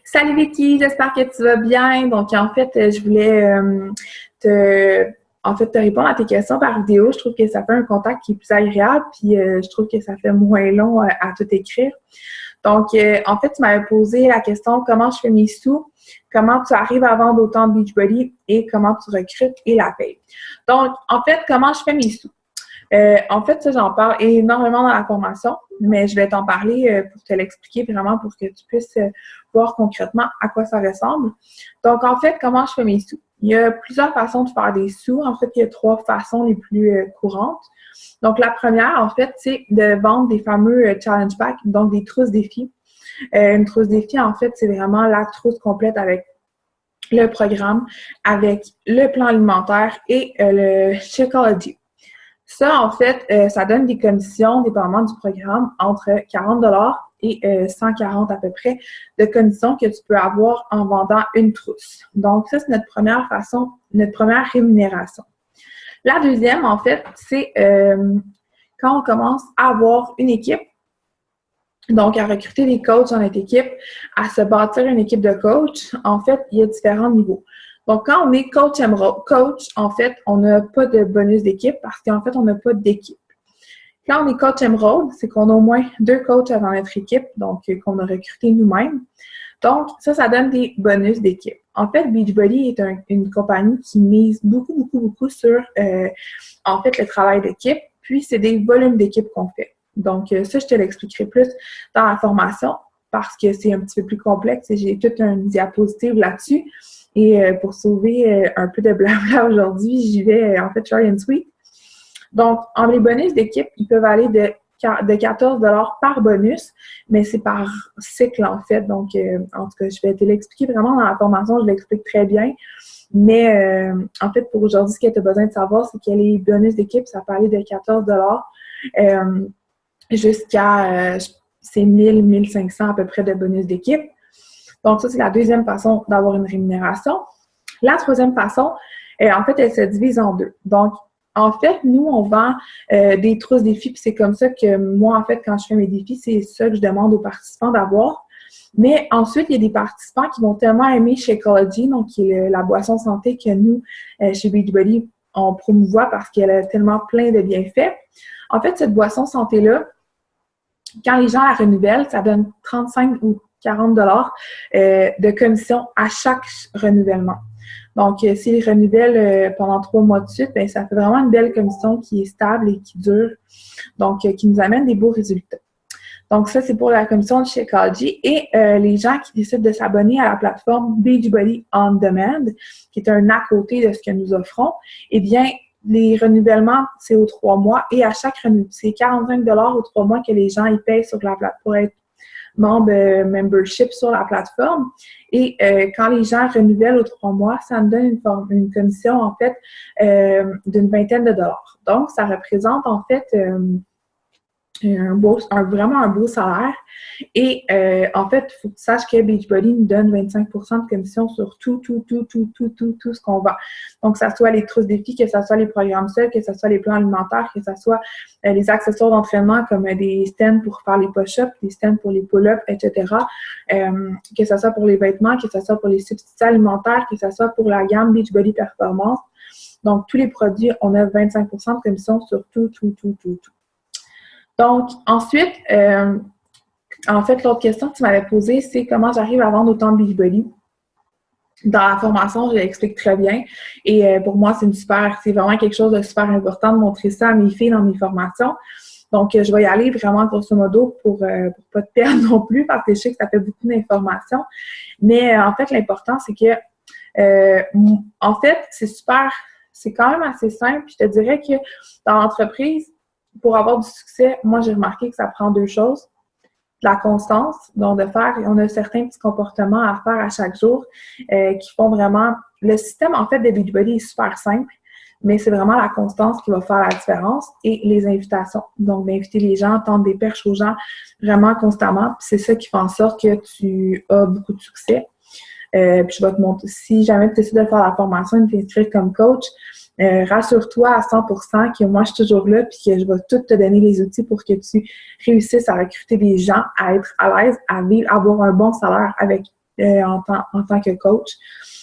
Salut Vicky, j'espère que tu vas bien. Donc, en fait, je voulais te, te répondre à tes questions par vidéo. Je trouve que ça fait un contact qui est plus agréable, puis je trouve que ça fait moins long à tout écrire. Donc, en fait, tu m'avais posé la question comment je fais mes sous, comment tu arrives à vendre autant de Beachbody et comment tu recrutes et la payes. Donc, en fait, comment je fais mes sous? En fait, ça, j'en parle énormément dans la formation, mais je vais t'en parler pour te l'expliquer vraiment pour que tu puisses voir concrètement à quoi ça ressemble. Donc, en fait, comment je fais mes sous? Il y a plusieurs façons de faire des sous. En fait, il y a 3 façons les plus courantes. Donc, la première, en fait, c'est de vendre des fameux challenge packs, donc des trousses défis. Une trousse défi, en fait, c'est vraiment la trousse complète avec le programme, avec le plan alimentaire et le Shakeology. Ça, en fait, ça donne des commissions, dépendamment du programme, entre 40 et 140 à peu près de commissions que tu peux avoir en vendant une trousse. Donc, ça, c'est notre première façon, notre première rémunération. La deuxième, en fait, c'est quand on commence à avoir une équipe, donc à recruter des coachs dans notre équipe, à se bâtir une équipe de coachs. En fait, il y a différents niveaux. Donc, quand on est coach, en fait, on n'a pas de bonus d'équipe parce qu'en fait, on n'a pas d'équipe. Quand on est coach Emerald, c'est qu'on a au moins 2 coachs dans notre équipe, donc qu'on a recruté nous-mêmes. Donc, ça donne des bonus d'équipe. En fait, Beachbody est une compagnie qui mise beaucoup sur, en fait, le travail d'équipe, puis c'est des volumes d'équipe qu'on fait. Donc, ça, je te l'expliquerai plus dans la formation parce que c'est un petit peu plus complexe et j'ai toute une diapositive là-dessus. Et pour sauver un peu de blabla aujourd'hui, j'y vais en fait short and sweet. Donc, les bonus d'équipe, ils peuvent aller de 14 par bonus, mais c'est par cycle en fait. Donc, en tout cas, je vais te l'expliquer vraiment dans la formation, je l'explique très bien. Mais en fait, pour aujourd'hui, ce que tu as besoin de savoir, c'est que les bonus d'équipe, ça peut aller de 14 jusqu'à c'est 1000, 1500 à peu près de bonus d'équipe. Donc, ça, c'est la deuxième façon d'avoir une rémunération. La troisième façon, en fait, elle se divise en 2. Donc, en fait, nous, on vend des trousses défis, puis c'est comme ça que moi, en fait, quand je fais mes défis, c'est ça que je demande aux participants d'avoir. Mais ensuite, il y a des participants qui vont tellement aimer Shakeology, donc qui est la boisson santé que nous, chez Beachbody, on promouvoit parce qu'elle a tellement plein de bienfaits. En fait, cette boisson santé-là, quand les gens la renouvellent, ça donne 35 ou 40 de commission à chaque renouvellement. Donc, s'ils renouvellent pendant 3 mois de suite, bien, ça fait vraiment une belle commission qui est stable et qui dure, donc qui nous amène des beaux résultats. Donc, ça, c'est pour la commission de Shakeology. Et les gens qui décident de s'abonner à la plateforme Beachbody On Demand, qui est un à côté de ce que nous offrons, eh bien, les renouvellements, c'est aux 3 mois. Et à chaque renouvellement, c'est 45 aux 3 mois que les gens y payent sur la plateforme pour être membre membership sur la plateforme. Et quand les gens renouvellent aux 3 mois, ça me donne une commission, en fait, d'une vingtaine de dollars. Donc, ça représente, en fait, vraiment un beau salaire. Et en fait, il faut que tu saches que Beachbody nous donne 25 de commission sur tout ce qu'on vend. Donc, que ce soit les trousses défis, que ce soit les programmes seuls, que ce soit les plans alimentaires, que ce soit les accessoires d'entraînement comme des stands pour faire les push-ups, des stands pour les pull-ups, etc. Que ce soit pour les vêtements, que ce soit pour les substituts alimentaires, que ce soit pour la gamme Beachbody Performance. Donc, tous les produits, on a 25 de commission sur tout. Donc, ensuite, en fait, l'autre question que tu m'avais posée, c'est comment j'arrive à vendre autant de Beachbody. Dans la formation, je l'explique très bien. Et pour moi, c'est vraiment quelque chose de super important de montrer ça à mes filles dans mes formations. Donc, je vais y aller vraiment grosso modo pour pas te perdre non plus parce que je sais que ça fait beaucoup d'informations. Mais en fait, l'important, c'est que, en fait, c'est quand même assez simple. Je te dirais que dans l'entreprise, pour avoir du succès, moi, j'ai remarqué que ça prend 2 choses. La constance, donc on a certains petits comportements à faire à chaque jour qui font vraiment... Le système, en fait, de Beachbody est super simple, mais c'est vraiment la constance qui va faire la différence et les invitations. Donc, d'inviter les gens, tendre des perches aux gens vraiment constamment. Puis c'est ça qui fait en sorte que tu as beaucoup de succès. Puis je vais te montrer, si jamais tu décides de faire la formation et de t'inscrire comme coach, rassure-toi à 100% que moi, je suis toujours là puis que je vais tout te donner les outils pour que tu réussisses à recruter des gens, à être à l'aise, à vivre, à avoir un bon salaire avec en tant que coach.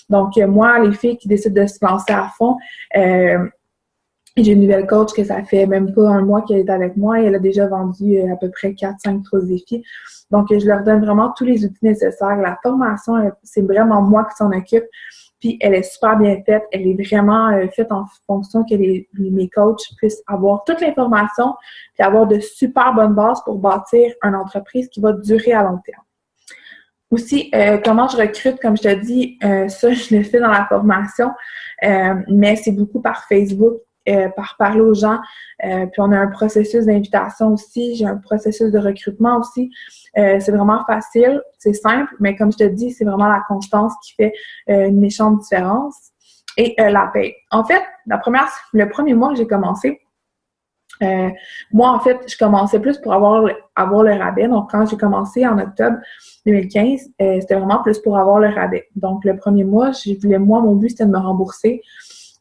Donc, moi, les filles qui décident de se lancer à fond, j'ai une nouvelle coach que ça fait même pas un mois qu'elle est avec moi et elle a déjà vendu à peu près 4-5 trousses défis. Donc, je leur donne vraiment tous les outils nécessaires. La formation, c'est vraiment moi qui s'en occupe. Puis, elle est super bien faite. Elle est vraiment faite en fonction que mes coachs puissent avoir toute l'information puis avoir de super bonnes bases pour bâtir une entreprise qui va durer à long terme. Aussi, comment je recrute, comme je te dis, ça, je le fais dans la formation, mais c'est beaucoup par Facebook, par parler aux gens. Puis on a un processus d'invitation aussi, j'ai un processus de recrutement aussi. C'est vraiment facile, c'est simple, mais comme je te dis, c'est vraiment la constance qui fait une méchante différence. Et la paie. En fait, le premier mois que j'ai commencé, moi, en fait, je commençais plus pour avoir le rabais. Donc, quand j'ai commencé en octobre 2015, c'était vraiment plus pour avoir le rabais. Donc, le premier mois, mon but, c'était de me rembourser.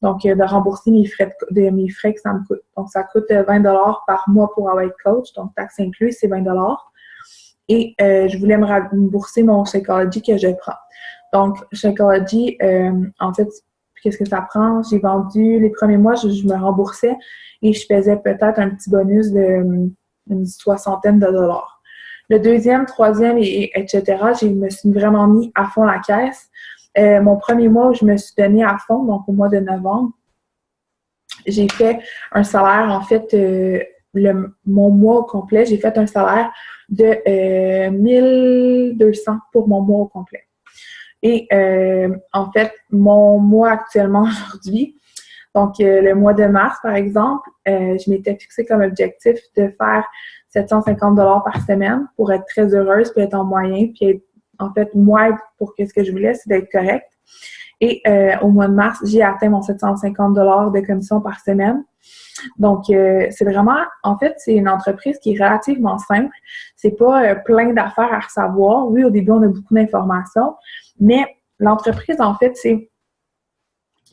Donc, de rembourser mes frais que ça me coûte. Donc, ça coûte 20 $ par mois pour avoir coach. Donc, taxe incluse, c'est 20 $. Et je voulais me rembourser mon Shakeology que je prends. Donc, Shakeology, en fait, qu'est-ce que ça prend? J'ai vendu les premiers mois, je me remboursais et je faisais peut-être un petit bonus de une soixantaine de dollars. Le deuxième, troisième, etc., je me suis vraiment mis à fond la caisse. Mon premier mois où je me suis donné à fond, donc au mois de novembre, j'ai fait un salaire, en fait, mon mois au complet, j'ai fait un salaire de 1200 pour mon mois au complet. Et en fait, mon mois actuellement aujourd'hui, donc le mois de mars, par exemple, je m'étais fixé comme objectif de faire 750 $ par semaine pour être très heureuse, puis être en moyen, puis être, en fait, moi, pour que ce que je voulais, c'est d'être correcte. Et au mois de mars, j'ai atteint mon 750 $ de commission par semaine. Donc, c'est vraiment, en fait, c'est une entreprise qui est relativement simple. C'est pas plein d'affaires à savoir. Oui, au début, on a beaucoup d'informations, mais l'entreprise, en fait, c'est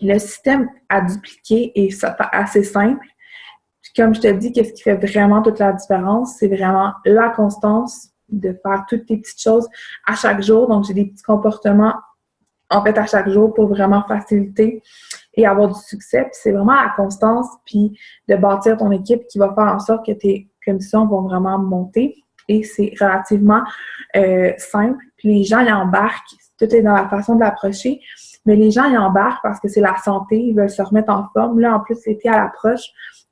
le système à dupliquer et ça assez simple. Puis comme je te dis, qu'est-ce qui fait vraiment toute la différence? C'est vraiment la constance de faire toutes tes petites choses à chaque jour. Donc, j'ai des petits comportements, en fait, à chaque jour pour vraiment faciliter et avoir du succès. Puis c'est vraiment la constance, puis de bâtir ton équipe qui va faire en sorte que tes commissions vont vraiment monter. Et c'est relativement simple. Puis les gens y embarquent. Tout est dans la façon de l'approcher. Mais les gens y embarquent parce que c'est la santé. Ils veulent se remettre en forme. Là, en plus, l'été à l'approche.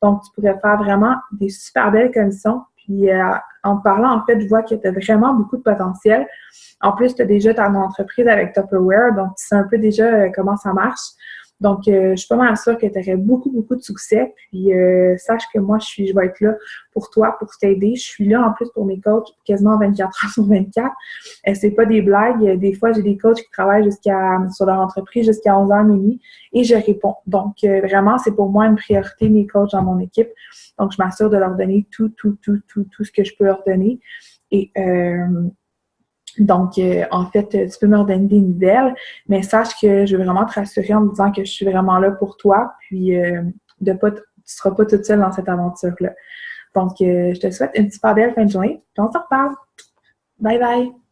Donc, tu pourrais faire vraiment des super belles commissions. Puis, en te parlant, en fait, je vois que tu as vraiment beaucoup de potentiel. En plus, tu as déjà ta entreprise avec Tupperware, donc tu sais un peu déjà comment ça marche. Donc, je suis pas mal sûre que tu aurais beaucoup, beaucoup de succès. Puis, sache que moi, je vais être là pour toi, pour t'aider. Je suis là, en plus, pour mes coachs quasiment 24 heures sur 24. C'est pas des blagues. Des fois, j'ai des coachs qui travaillent sur leur entreprise jusqu'à 11h minuit et je réponds. Donc, vraiment, c'est pour moi une priorité, mes coachs dans mon équipe. Donc, je m'assure de leur donner tout ce que je peux leur donner. Et donc, en fait, tu peux me redonner des nouvelles, mais sache que je veux vraiment te rassurer en me disant que je suis vraiment là pour toi, puis tu seras pas toute seule dans cette aventure-là. Donc, je te souhaite une super belle fin de journée, puis on se reparle. Bye bye!